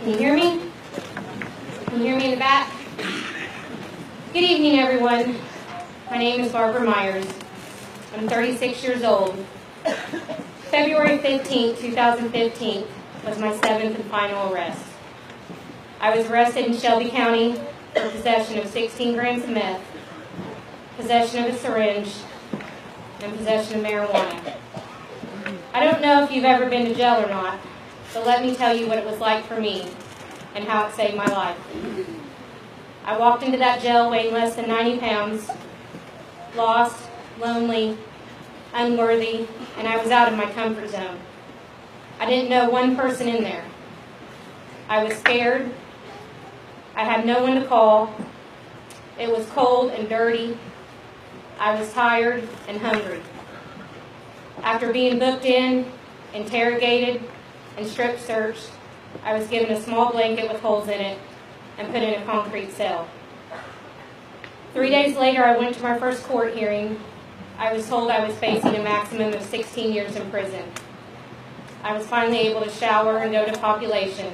Can you hear me? Can you hear me in the back? Good evening, everyone. My name is Barbara Myers. I'm 36 years old. February 15, 2015 was my 7th and final arrest. I was arrested in Shelby County for possession of 16 grams of meth, possession of a syringe, and possession of marijuana. I don't know if you've ever been to jail or not, but let me tell you what it was like for me and how it saved my life. I walked into that jail weighing less than 90 pounds, lost, lonely, unworthy, and I was out of my comfort zone. I didn't know one person in there. I was scared. I had no one to call. It was cold and dirty. I was tired and hungry. After being booked in, interrogated, and strip searched, I was given a small blanket with holes in it and put in a concrete cell. 3 days later, I went to my first court hearing. I was told I was facing a maximum of 16 years in prison. I was finally able to shower and go to population,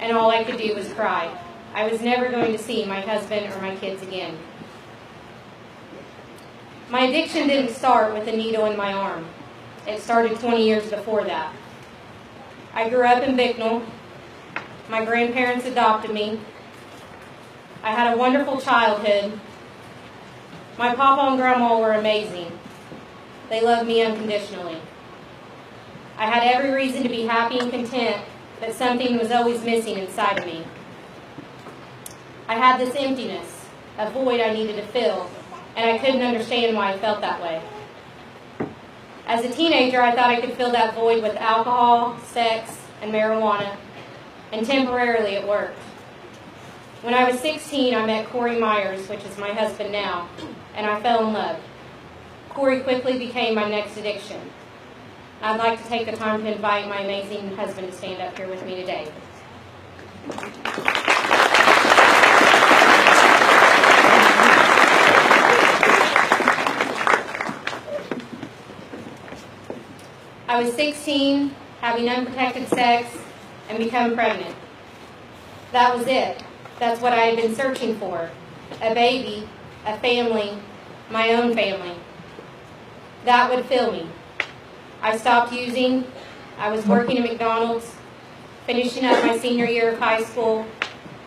and all I could do was cry. I was never going to see my husband or my kids again. My addiction didn't start with a needle in my arm. It started 20 years before that. I grew up in Bicknell. My grandparents adopted me. I had a wonderful childhood. My papa and grandma were amazing. They loved me unconditionally. I had every reason to be happy and content, but something was always missing inside of me. I had this emptiness, a void I needed to fill, and I couldn't understand why I felt that way. As a teenager, I thought I could fill that void with alcohol, sex, and marijuana, and temporarily it worked. When I was 16, I met Corey Myers, which is my husband now, and I fell in love. Corey quickly became my next addiction. I'd like to take the time to invite my amazing husband to stand up here with me today. I was 16, having unprotected sex, and become pregnant. That was it. That's what I had been searching for. A baby, a family, my own family. That would fill me. I stopped using. I was working at McDonald's, finishing up my senior year of high school,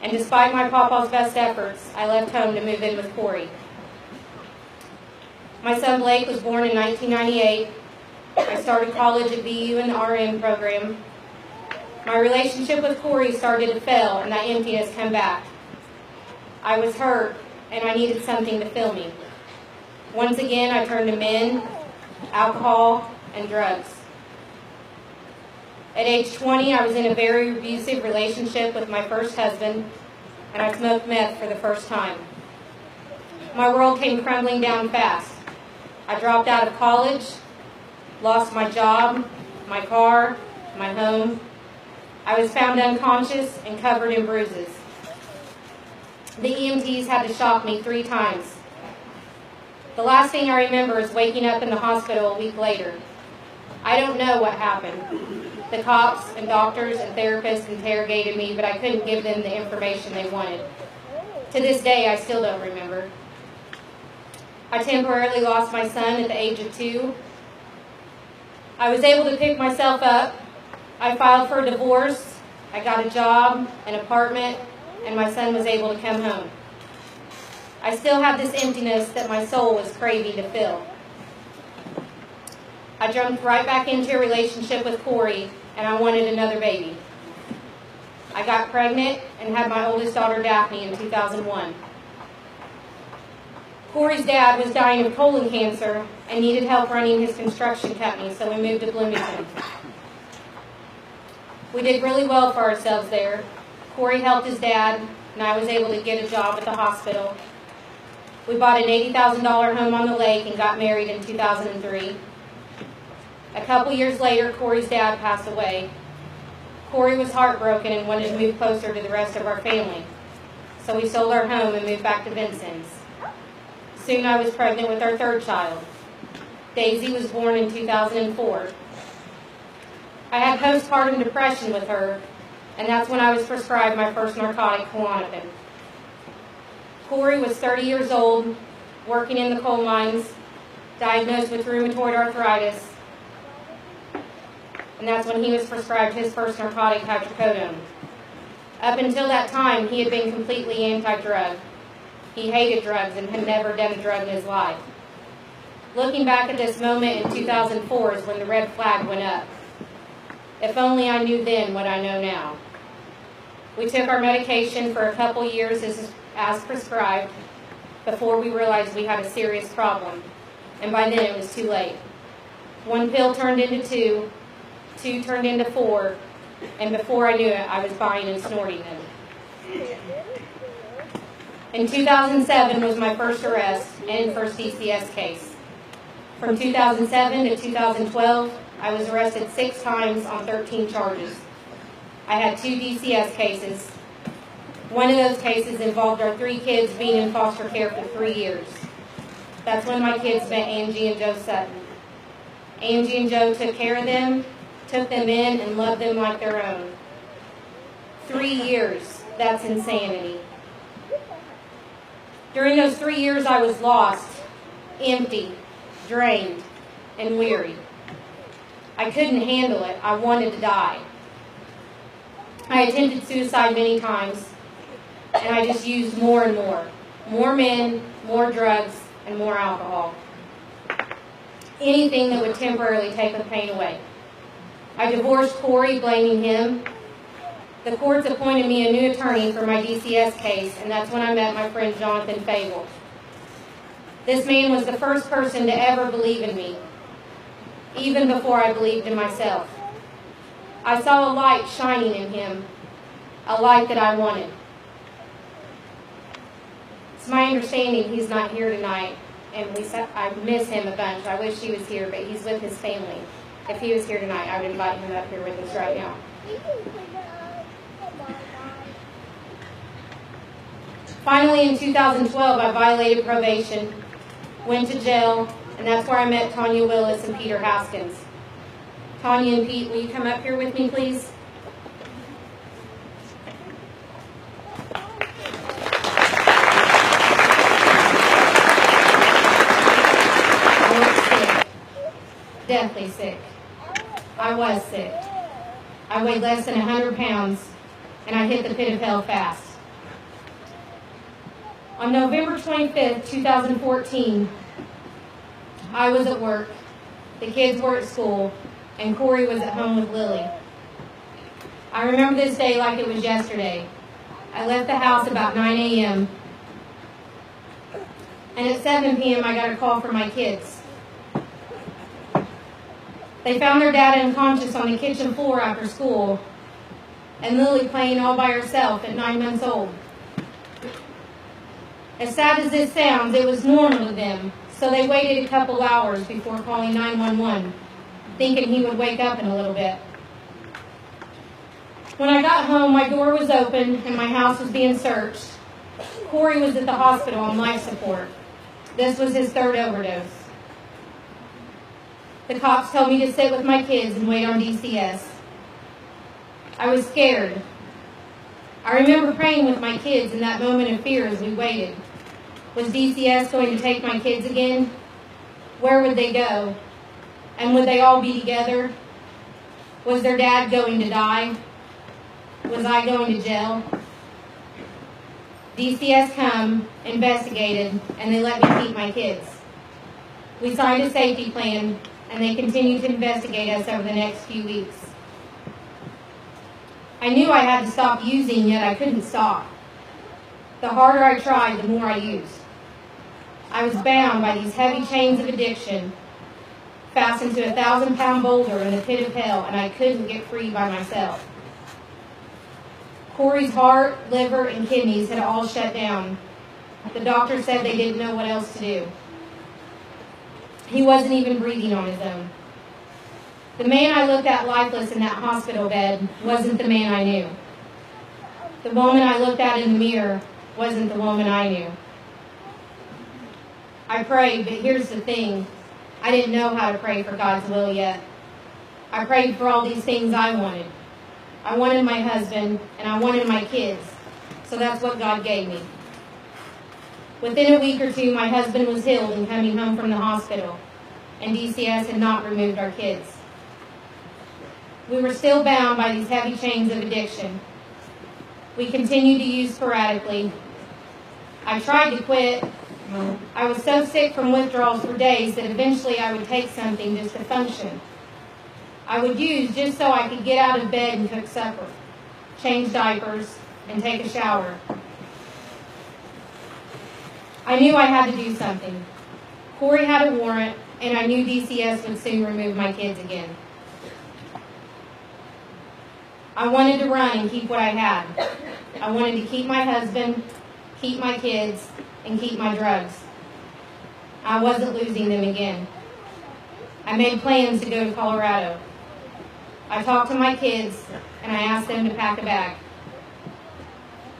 and despite my papa's best efforts, I left home to move in with Corey. My son Blake was born in 1998. I started college at BU in the RN program. My relationship with Corey started to fail, and that emptiness came back. I was hurt, and I needed something to fill me. Once again, I turned to men, alcohol, and drugs. At age 20, I was in a very abusive relationship with my first husband, and I smoked meth for the first time. My world came crumbling down fast. I dropped out of college, lost my job, my car, my home. I was found unconscious and covered in bruises. The EMTs had to shock me 3 times. The last thing I remember is waking up in the hospital a week later. I don't know what happened. The cops and doctors and therapists interrogated me, but I couldn't give them the information they wanted. To this day, I still don't remember. I temporarily lost my son at the age of 2. I was able to pick myself up. I filed for a divorce. I got a job, an apartment, and my son was able to come home. I still had this emptiness that my soul was craving to fill. I jumped right back into a relationship with Corey, and I wanted another baby. I got pregnant and had my oldest daughter, Daphne, in 2001. Corey's dad was dying of colon cancer and needed help running his construction company, so we moved to Bloomington. We did really well for ourselves there. Corey helped his dad, and I was able to get a job at the hospital. We bought an $80,000 home on the lake and got married in 2003. A couple years later, Corey's dad passed away. Corey was heartbroken and wanted to move closer to the rest of our family, so we sold our home and moved back to Vincent's. Soon I was pregnant with our 3rd child. Daisy was born in 2004. I had postpartum depression with her, and that's when I was prescribed my first narcotic, Klonopin. Corey was 30 years old, working in the coal mines, diagnosed with rheumatoid arthritis, and that's when he was prescribed his first narcotic, hydrocodone. Up until that time, he had been completely anti-drug. He hated drugs and had never done a drug in his life. Looking back at this moment in 2004 is when the red flag went up. If only I knew then what I know now. We took our medication for a couple years as prescribed before we realized we had a serious problem, and by then it was too late. One pill turned into two, two turned into four, and before I knew it, I was buying and snorting them. In 2007 was my first arrest and first DCS case. From 2007 to 2012, I was arrested 6 times on 13 charges. I had 2 DCS cases. One of those cases involved our 3 kids being in foster care for 3 years. That's when my kids met Angie and Joe Sutton. Angie and Joe took care of them, took them in, and loved them like their own. 3 years, that's insanity. During those 3 years, I was lost, empty, drained, and weary. I couldn't handle it. I wanted to die. I attempted suicide many times, and I just used more and more. More men, more drugs, and more alcohol. Anything that would temporarily take the pain away. I divorced Corey, blaming him. The courts appointed me a new attorney for my DCS case, and that's when I met my friend Jonathan Fable. This man was the first person to ever believe in me, even before I believed in myself. I saw a light shining in him, a light that I wanted. It's my understanding he's not here tonight, and I miss him a bunch. I wish he was here, but he's with his family. If he was here tonight, I would invite him up here with us right now. Finally, in 2012, I violated probation, went to jail, and that's where I met Tanya Willis and Peter Haskins. Tanya and Pete, will you come up here with me, please? I was sick, deathly sick. I was sick. I weighed less than 100 pounds, and I hit the pit of hell fast. On November 25th, 2014, I was at work, the kids were at school, and Corey was at home with Lily. I remember this day like it was yesterday. I left the house about 9 a.m., and at 7 p.m. I got a call from my kids. They found their dad unconscious on the kitchen floor after school, and Lily playing all by herself at 9 months old. As sad as this sounds, it was normal to them, so they waited a couple hours before calling 911, thinking he would wake up in a little bit. When I got home, my door was open and my house was being searched. Corey was at the hospital on life support. This was his 3rd overdose. The cops told me to sit with my kids and wait on DCS. I was scared. I remember praying with my kids in that moment of fear as we waited. Was DCS going to take my kids again? Where would they go? And would they all be together? Was their dad going to die? Was I going to jail? DCS come, investigated, and they let me keep my kids. We signed a safety plan, and they continued to investigate us over the next few weeks. I knew I had to stop using, yet I couldn't stop. The harder I tried, the more I used. I was bound by these heavy chains of addiction, fastened to a 1,000-pound boulder in the pit of hell, and I couldn't get free by myself. Corey's heart, liver, and kidneys had all shut down. The doctor said they didn't know what else to do. He wasn't even breathing on his own. The man I looked at lifeless in that hospital bed wasn't the man I knew. The woman I looked at in the mirror wasn't the woman I knew. I prayed, but here's the thing. I didn't know how to pray for God's will yet. I prayed for all these things I wanted. I wanted my husband, and I wanted my kids. So that's what God gave me. Within a week or two, my husband was healed and coming home from the hospital, and DCS had not removed our kids. We were still bound by these heavy chains of addiction. We continued to use sporadically. I tried to quit. I was so sick from withdrawals for days that eventually I would take something just to function. I would use just so I could get out of bed and cook supper, change diapers, and take a shower. I knew I had to do something. Corey had a warrant, and I knew DCS would soon remove my kids again. I wanted to run and keep what I had. I wanted to keep my husband, keep my kids, and keep my drugs. I wasn't losing them again. I made plans to go to Colorado. I talked to my kids, and I asked them to pack a bag.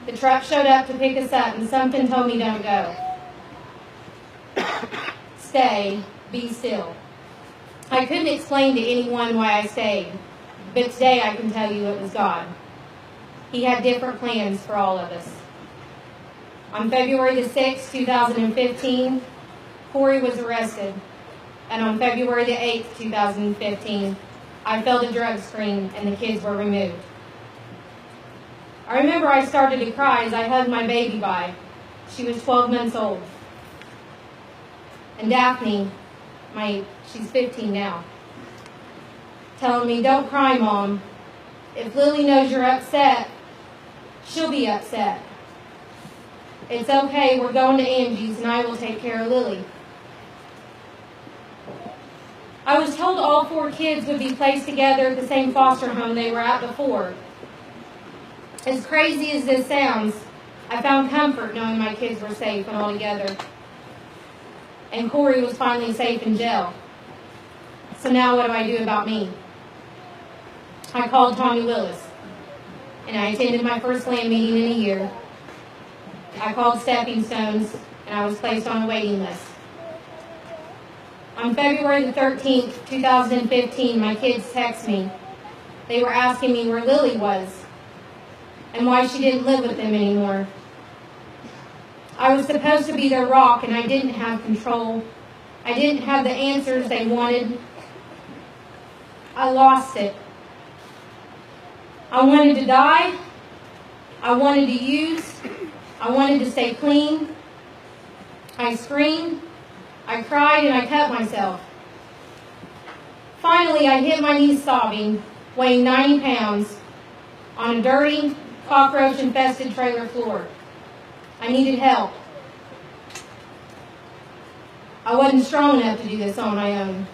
The truck showed up to pick us up, and something told me don't go. Stay, be still. I couldn't explain to anyone why I stayed, but today I can tell you it was God. He had different plans for all of us. On February the 6th, 2015, Corey was arrested, and on February the 8th, 2015, I failed a drug screen and the kids were removed. I remember I started to cry as I hugged my baby by. She was 12 months old. And Daphne, she's 15 now, telling me, "Don't cry, Mom. If Lily knows you're upset, she'll be upset. It's okay, we're going to Angie's and I will take care of Lily." I was told all 4 kids would be placed together at the same foster home they were at before. As crazy as this sounds, I found comfort knowing my kids were safe and all together. And Corey was finally safe in jail. So now what do I do about me? I called Tommy Willis, and I attended my first land meeting in a year. I called Stepping Stones, and I was placed on a waiting list. On February the 13th, 2015, my kids texted me. They were asking me where Lily was and why she didn't live with them anymore. I was supposed to be their rock, and I didn't have control. I didn't have the answers they wanted. I lost it. I wanted to die. I wanted to use. I wanted to stay clean. I screamed. I cried, and I cut myself. Finally, I hit my knees sobbing, weighing 90 pounds, on a dirty, cockroach-infested trailer floor. I needed help. I wasn't strong enough to do this on my own.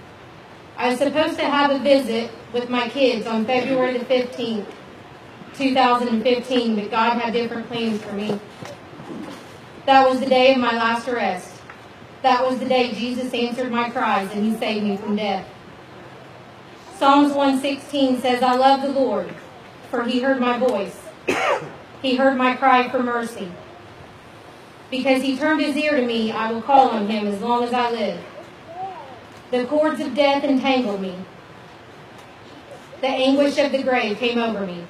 I was supposed to have a visit with my kids on February the 15th, 2015, but God had different plans for me. That was the day of my last arrest. That was the day Jesus answered my cries and He saved me from death. Psalms 116 says, "I love the Lord, for He heard my voice. He heard my cry for mercy. Because He turned His ear to me, I will call on Him as long as I live. The cords of death entangled me. The anguish of the grave came over me.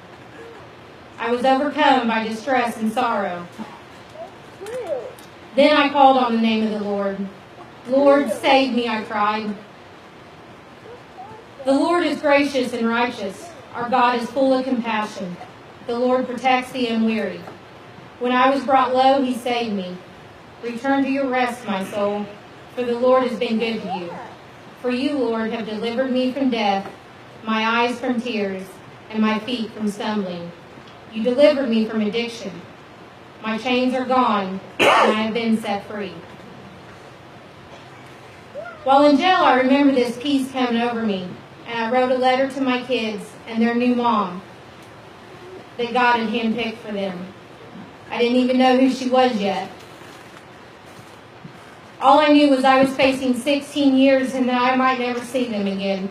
I was overcome by distress and sorrow. Then I called on the name of the Lord. Lord, save me, I cried. The Lord is gracious and righteous. Our God is full of compassion. The Lord protects the unweary. When I was brought low, He saved me. Return to your rest, my soul, for the Lord has been good to you. For you, Lord, have delivered me from death, my eyes from tears, and my feet from stumbling. You delivered me from addiction. My chains are gone, and I have been set free." While in jail, I remember this peace coming over me, and I wrote a letter to my kids and their new mom that God had handpicked for them. I didn't even know who she was yet. All I knew was I was facing 16 years and that I might never see them again.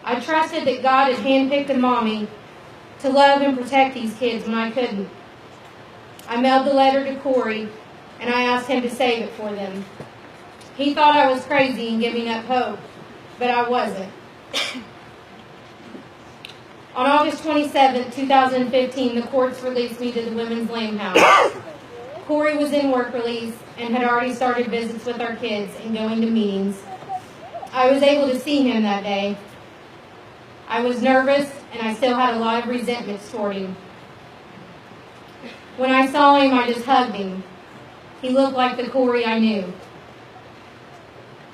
I trusted that God had handpicked a mommy to love and protect these kids when I couldn't. I mailed the letter to Corey, and I asked him to save it for them. He thought I was crazy and giving up hope, but I wasn't. On August 27, 2015, the courts released me to the Women's Lamb House. Corey was in work release and had already started visits with our kids and going to meetings. I was able to see him that day. I was nervous, and I still had a lot of resentments toward him. When I saw him, I just hugged him. He looked like the Corey I knew.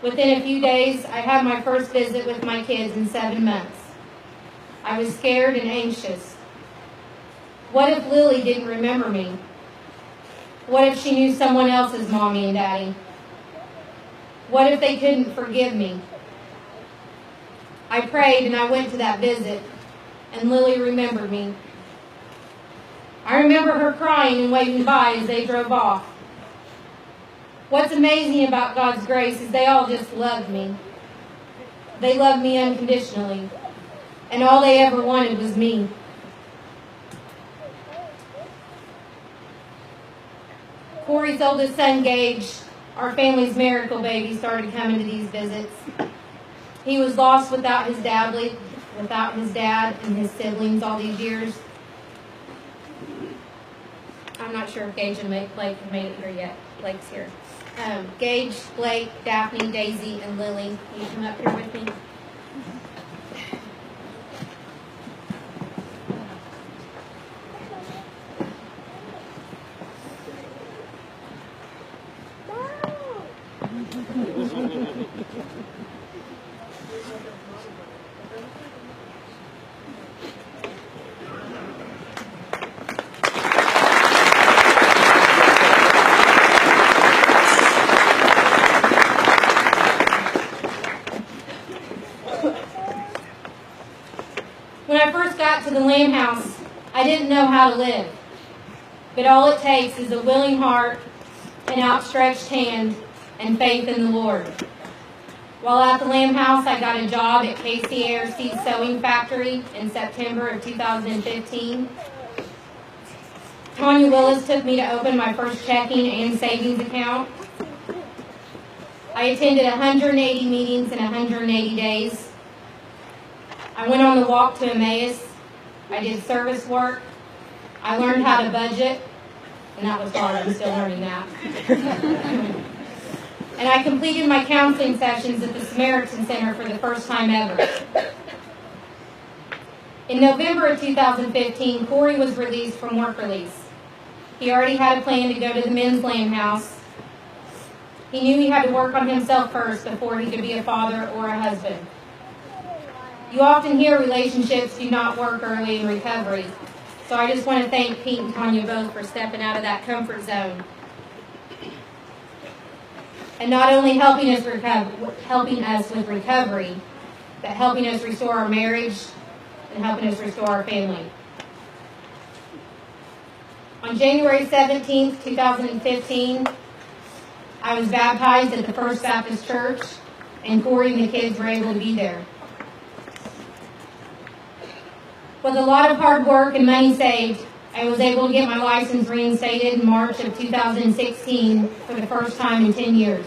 Within a few days, I had my first visit with my kids in 7 months. I was scared and anxious. What if Lily didn't remember me? What if she knew someone else's mommy and daddy? What if they couldn't forgive me? I prayed and I went to that visit, and Lily remembered me. I remember her crying and waving by as they drove off. What's amazing about God's grace is they all just loved me. They loved me unconditionally, and all they ever wanted was me. Corey's oldest son, Gage, our family's miracle baby, started coming to these visits. He was lost without his dad and his siblings all these years. I'm not sure if Gage and Blake have made it here yet. Blake's here. Gage, Blake, Daphne, Daisy, and Lily. Will you come up here with me? When I first got to the Lamb House, I didn't know how to live. But all it takes is a willing heart, an outstretched hand, and faith in the Lord. While at the Lamb House, I got a job at KCARC's sewing factory in September of 2015. Tanya Willis took me to open my first checking and savings account. I attended 180 meetings in 180 days. I went on the walk to Emmaus. I did service work. I learned how to budget, and that was hard. I'm still learning that. And I completed my counseling sessions at the Samaritan Center for the first time ever. In November of 2015, Corey was released from work release. He already had a plan to go to the Men's Lamb House. He knew he had to work on himself first before he could be a father or a husband. You often hear relationships do not work early in recovery, so I just want to thank Pete and Tanya both for stepping out of that comfort zone and not only helping us with recovery, but helping us restore our marriage and helping us restore our family. On January 17th, 2015, I was baptized at the First Baptist Church, and Corey and the kids were able to be there. With a lot of hard work and money saved, I was able to get my license reinstated in March of 2016 for the first time in 10 years.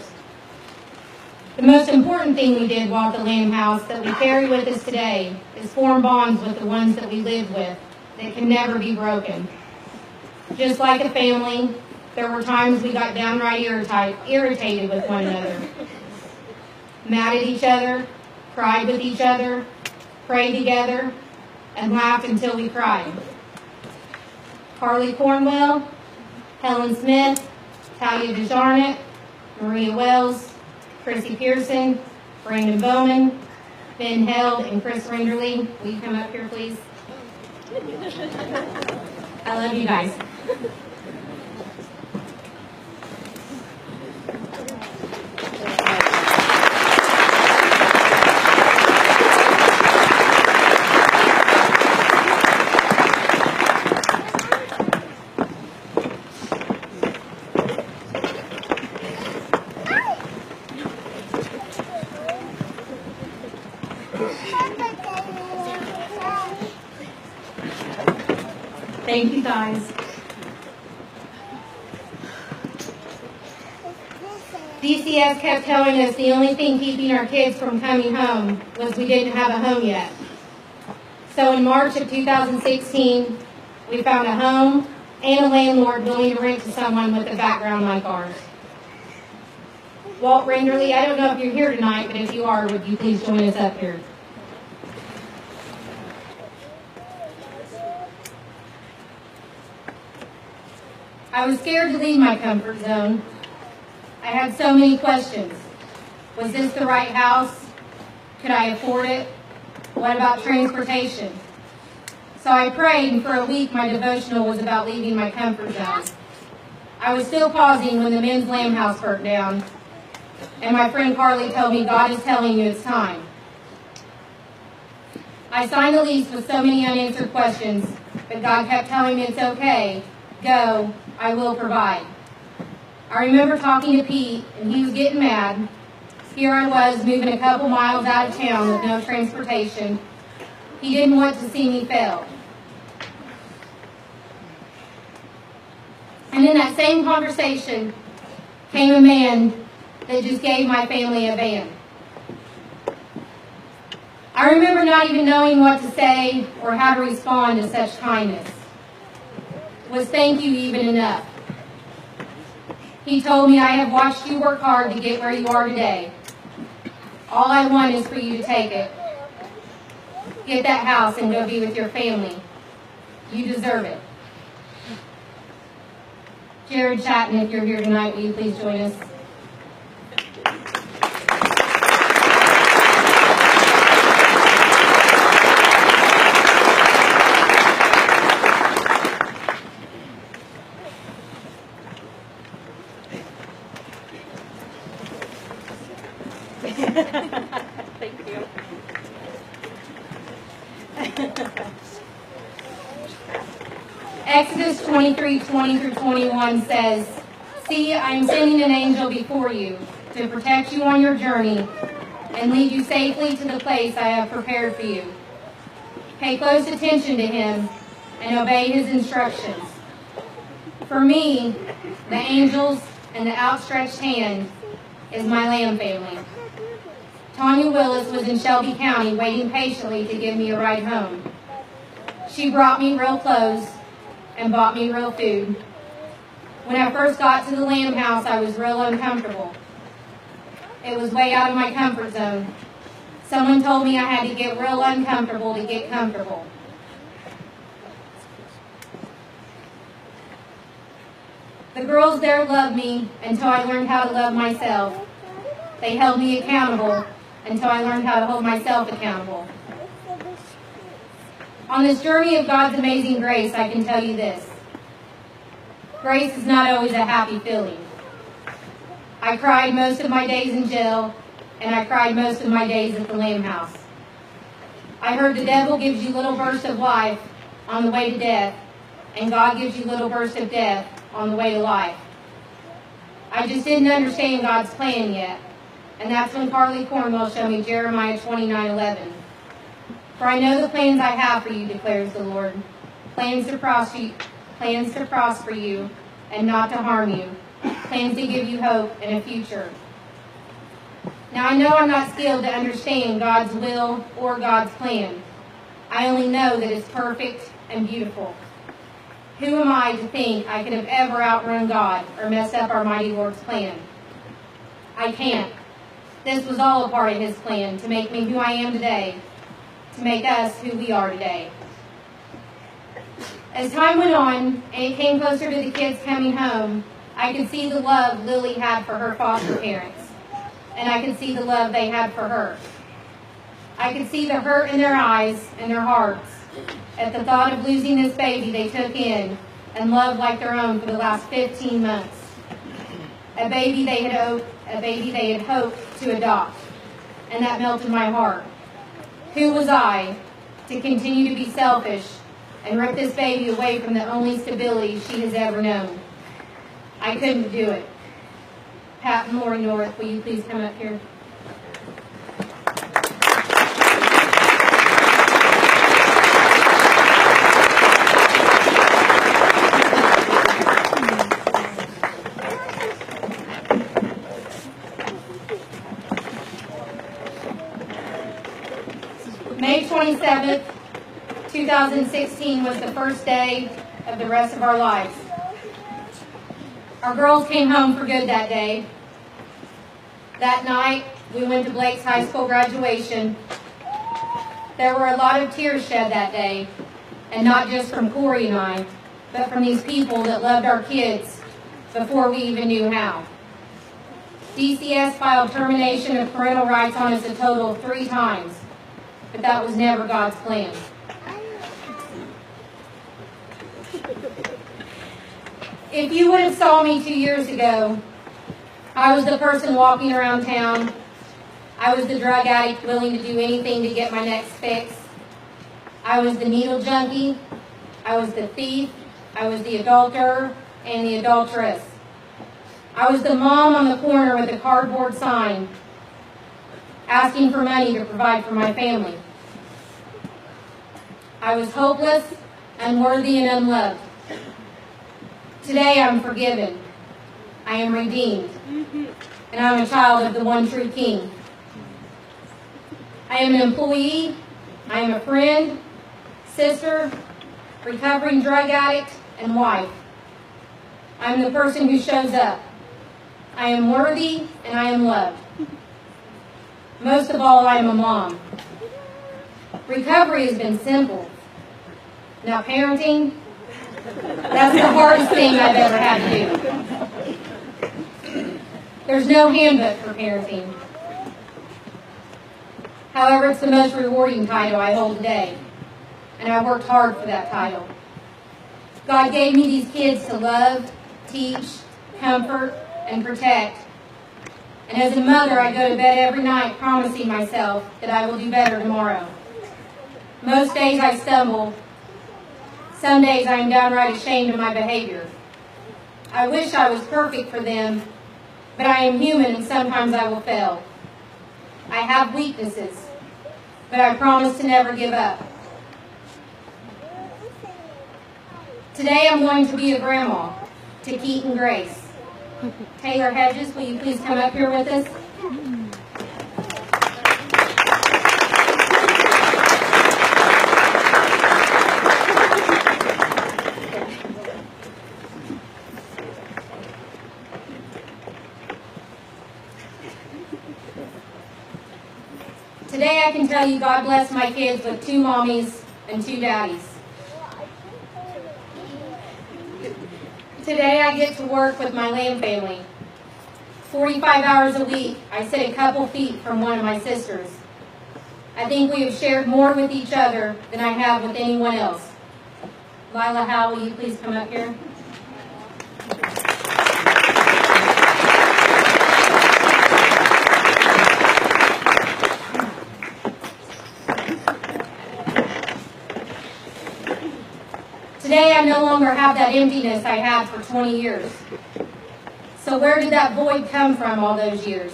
The most important thing we did while at the Lamb House that we carry with us today is form bonds with the ones that we live with that can never be broken. Just like a family, there were times we got downright irritated with one another, mad at each other, cried with each other, prayed together, and laughed until we cried. Carly Cornwell, Helen Smith, Talia DeJarnett, Maria Wells, Chrissy Pearson, Brandon Bowman, Ben Held, and Chris Rinderly. Will you come up here, please? I love you guys. Thank you, guys. DCS kept telling us the only thing keeping our kids from coming home was we didn't have a home yet. So in March of 2016, we found a home and a landlord willing to rent to someone with a background like ours. Walt Renderly, I don't know if you're here tonight, but if you are, would you please join us up here? I was scared to leave my comfort zone. I had so many questions. Was this the right house? Could I afford it? What about transportation? So I prayed, and for a week my devotional was about leaving my comfort zone. I was still pausing when the men's lamb house burnt down, and my friend Carly told me, God is telling you it's time. I signed the lease with so many unanswered questions, but God kept telling me it's okay. Go, I will provide. I remember talking to Pete, and he was getting mad. Here I was, moving a couple miles out of town with no transportation. He didn't want to see me fail. And in that same conversation came a man that just gave my family a van. I remember not even knowing what to say or how to respond to such kindness. Was thank you even enough? He told me, I have watched you work hard to get where you are today. All I want is for you to take it. Get that house and go be with your family. You deserve it. Jared Chatton, if you're here tonight, will you please join us? Thank you. Exodus 23:20-21 says, See, I am sending an angel before you to protect you on your journey and lead you safely to the place I have prepared for you. Pay close attention to him and obey his instructions. For me, the angels and the outstretched hand is my lamb family. Tanya Willis was in Shelby County waiting patiently to give me a ride home. She brought me real clothes and bought me real food. When I first got to the lamb house, I was real uncomfortable. It was way out of my comfort zone. Someone told me I had to get real uncomfortable to get comfortable. The girls there loved me until I learned how to love myself. They held me accountable until I learned how to hold myself accountable. On this journey of God's amazing grace, I can tell you this. Grace is not always a happy feeling. I cried most of my days in jail, and I cried most of my days at the lamb house. I heard the devil gives you little bursts of life on the way to death, and God gives you little bursts of death on the way to life. I just didn't understand God's plan yet, and that's when Carly Cornwell showed me Jeremiah 29:11. For I know the plans I have for you, declares the Lord, plans to prosper you and not to harm you, plans to give you hope and a future. Now I know I'm not skilled to understand God's will or God's plan. I only know that it's perfect and beautiful. Who am I to think I could have ever outrun God or messed up our mighty Lord's plan? I can't. This was all a part of his plan to make me who I am today, to make us who we are today. As time went on and it came closer to the kids coming home, I could see the love Lily had for her foster parents, and I could see the love they had for her. I could see the hurt in their eyes and their hearts at the thought of losing this baby they took in and loved like their own for the last 15 months. A baby they had hoped to adopt, and that melted my heart. Who was I to continue to be selfish and rip this baby away from the only stability she has ever known? I couldn't do it. Pat and Lori North, will you please come up here? May 27th, 2016 was the first day of the rest of our lives. Our girls came home for good that day. That night, we went to Blake's high school graduation. There were a lot of tears shed that day, and not just from Corey and I, but from these people that loved our kids before we even knew how. DCS filed termination of parental rights on us a total of 3 times, but that was never God's plan. If you would have saw me 2 years ago, I was the person walking around town. I was the drug addict willing to do anything to get my next fix. I was the needle junkie. I was the thief. I was the adulterer and the adulteress. I was the mom on the corner with a cardboard sign asking for money to provide for my family. I was hopeless, unworthy, and unloved. Today I'm forgiven. I am redeemed. And I'm a child of the one true King. I am an employee. I am a friend, sister, recovering drug addict, and wife. I am the person who shows up. I am worthy and I am loved. Most of all, I am a mom. Recovery has been simple. Now parenting, that's the hardest thing I've ever had to do. There's no handbook for parenting. However, it's the most rewarding title I hold today, and I worked hard for that title. God gave me these kids to love, teach, comfort, and protect. And as a mother, I go to bed every night promising myself that I will do better tomorrow. Most days I stumble. Some days I am downright ashamed of my behavior. I wish I was perfect for them, but I am human and sometimes I will fail. I have weaknesses, but I promise to never give up. Today I'm going to be a grandma to Keaton Grace. Taylor Hedges, will you please come up here with us? Today I can tell you God blessed my kids with 2 mommies and 2 daddies. Today I get to work with my Lamb family. 45 hours a week, I sit a couple feet from one of my sisters. I think we have shared more with each other than I have with anyone else. Lila Howe, will you please come up here? Today I no longer have that emptiness I had for 20 years. So where did that void come from all those years?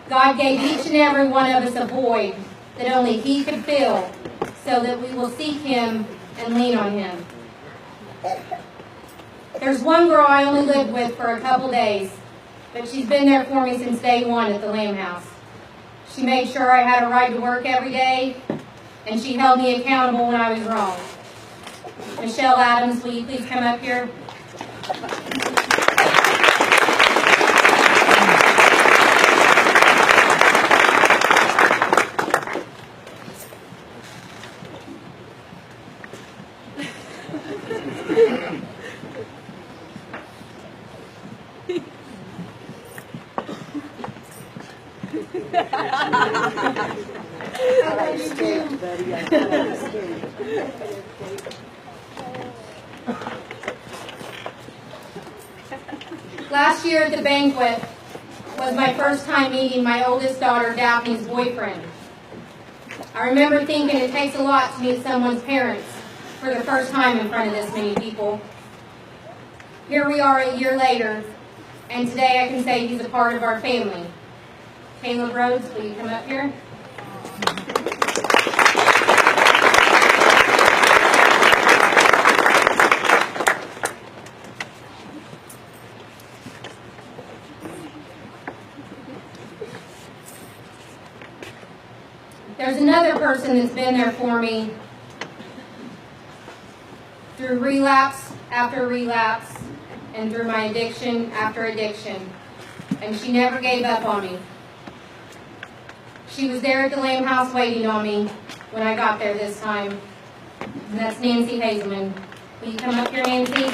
God gave each and every one of us a void that only He could fill so that we will seek Him and lean on Him. There's one girl I only lived with for a couple days, but she's been there for me since day one at the Lamb House. She made sure I had a ride to work every day, and she held me accountable when I was wrong. Michelle Adams, will you please come up here? Last year at the banquet was my first time meeting my oldest daughter, Daphne's boyfriend. I remember thinking it takes a lot to meet someone's parents for the first time in front of this many people. Here we are a year later, and today I can say he's a part of our family. Caleb Rhodes, will you come up here? There's another person that's been there for me through relapse after relapse and through my addiction after addiction. And she never gave up on me. She was there at the Lamb House waiting on me when I got there this time. And that's Nancy Hazelman. Will you come up here, Nancy?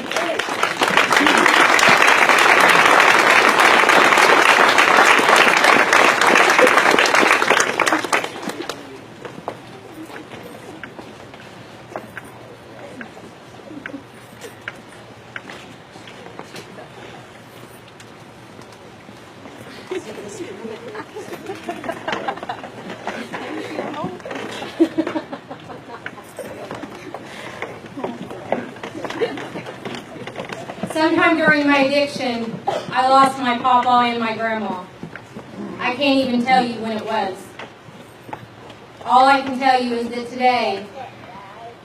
Sometime during my addiction, I lost my pawpaw and my grandma. I can't even tell you when it was. All I can tell you is that today,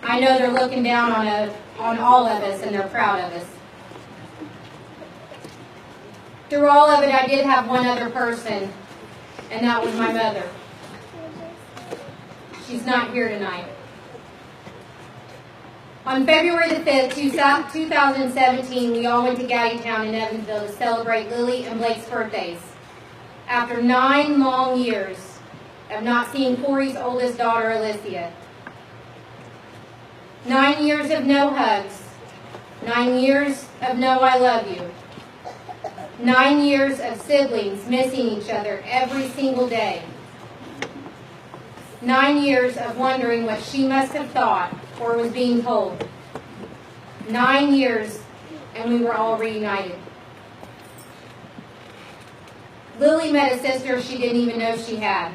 I know they're looking down on all of us and they're proud of us. Through all of it, I did have one other person, and that was my mother. She's not here tonight. On February the 5th, 2017, we all went to Gaddytown in Evansville to celebrate Lily and Blake's birthdays. After 9 long years of not seeing Corey's oldest daughter, Alicia. 9 years of no hugs. 9 years of no I love you. 9 years of siblings missing each other every single day. 9 years of wondering what she must have thought or was being told. 9 years, and we were all reunited. Lily met a sister she didn't even know she had.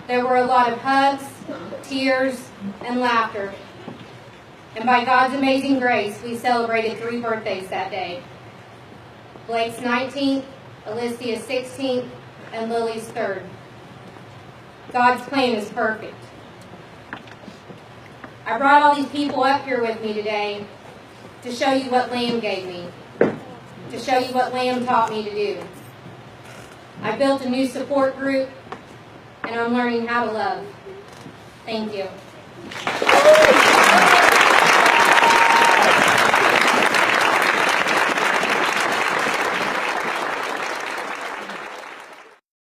There were a lot of hugs, tears, and laughter. And by God's amazing grace, we celebrated 3 birthdays that day. Blake's 19th, Alicia's 16th, and Lily's 3rd. God's plan is perfect. I brought all these people up here with me today to show you what Lamb gave me, to show you what Lamb taught me to do. I built a new support group, and I'm learning how to love. Thank you.